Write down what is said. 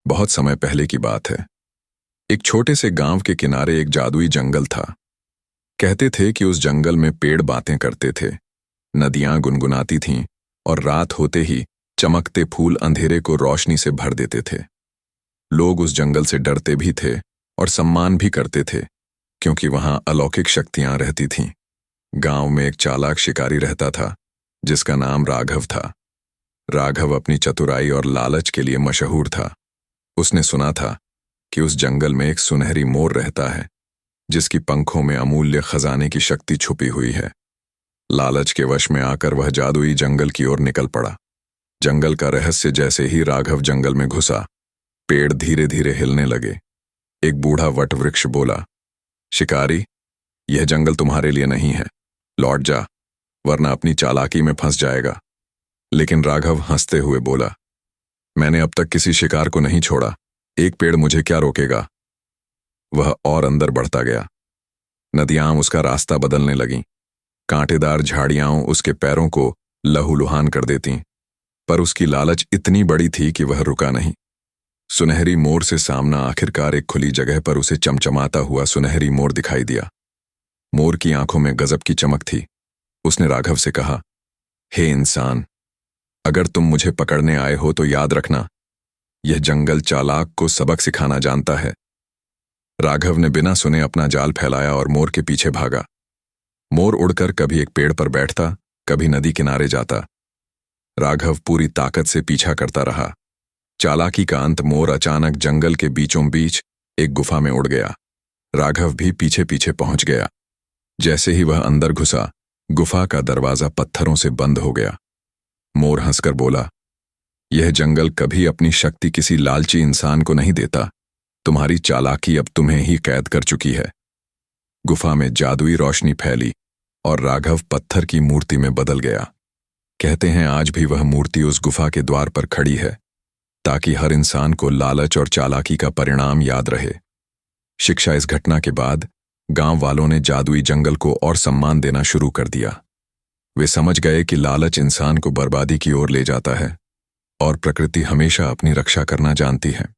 बहुत समय पहले की बात है। एक छोटे से गांव के किनारे एक जादुई जंगल था। कहते थे कि उस जंगल में पेड़ बातें करते थे, नदियां गुनगुनाती थीं और रात होते ही चमकते फूल अंधेरे को रोशनी से भर देते थे। लोग उस जंगल से डरते भी थे और सम्मान भी करते थे, क्योंकि वहां अलौकिक शक्तियां रहती थीं। गांव में एक चालाक शिकारी रहता था, जिसका नाम राघव था। राघव अपनी चतुराई और लालच के लिए मशहूर था। उसने सुना था कि उस जंगल में एक सुनहरी मोर रहता है, जिसकी पंखों में अमूल्य खजाने की शक्ति छुपी हुई है। लालच के वश में आकर वह जादुई जंगल की ओर निकल पड़ा। जंगल का रहस्य जैसे ही राघव जंगल में घुसा, पेड़ धीरे धीरे हिलने लगे। एक बूढ़ा वटवृक्ष बोला, शिकारी, यह जंगल तुम्हारे लिए नहीं है, लौट जा, वरना अपनी चालाकी में फंस जाएगा। लेकिन राघव हंसते हुए बोला, मैंने अब तक किसी शिकार को नहीं छोड़ा, एक पेड़ मुझे क्या रोकेगा। वह और अंदर बढ़ता गया। नदियां उसका रास्ता बदलने लगीं, कांटेदार झाड़ियां उसके पैरों को लहूलुहान कर देतीं, पर उसकी लालच इतनी बड़ी थी कि वह रुका नहीं। सुनहरी मोर से सामना आखिरकार एक खुली जगह पर उसे चमचमाता हुआ सुनहरी मोर दिखाई दिया। मोर की आंखों में गजब की चमक थी। उसने राघव से कहा, हे इंसान, अगर तुम मुझे पकड़ने आए हो तो याद रखना, यह जंगल चालाक को सबक सिखाना जानता है। राघव ने बिना सुने अपना जाल फैलाया और मोर के पीछे भागा। मोर उड़कर कभी एक पेड़ पर बैठता, कभी नदी किनारे जाता। राघव पूरी ताकत से पीछा करता रहा। चालाकी का अंत मोर अचानक जंगल के बीचों बीच एक गुफा में उड़ गया। राघव भी पीछे पीछे पहुंच गया। जैसे ही वह अंदर घुसा, गुफा का दरवाजा पत्थरों से बंद हो गया। मोर हंसकर बोला, यह जंगल कभी अपनी शक्ति किसी लालची इंसान को नहीं देता। तुम्हारी चालाकी अब तुम्हें ही कैद कर चुकी है। गुफा में जादुई रोशनी फैली और राघव पत्थर की मूर्ति में बदल गया। कहते हैं आज भी वह मूर्ति उस गुफा के द्वार पर खड़ी है, ताकि हर इंसान को लालच और चालाकी का परिणाम याद रहे। शिक्षा इस घटना के बाद गांव वालों ने जादुई जंगल को और सम्मान देना शुरू कर दिया। वे समझ गए कि लालच इंसान को बर्बादी की ओर ले जाता है और प्रकृति हमेशा अपनी रक्षा करना जानती है।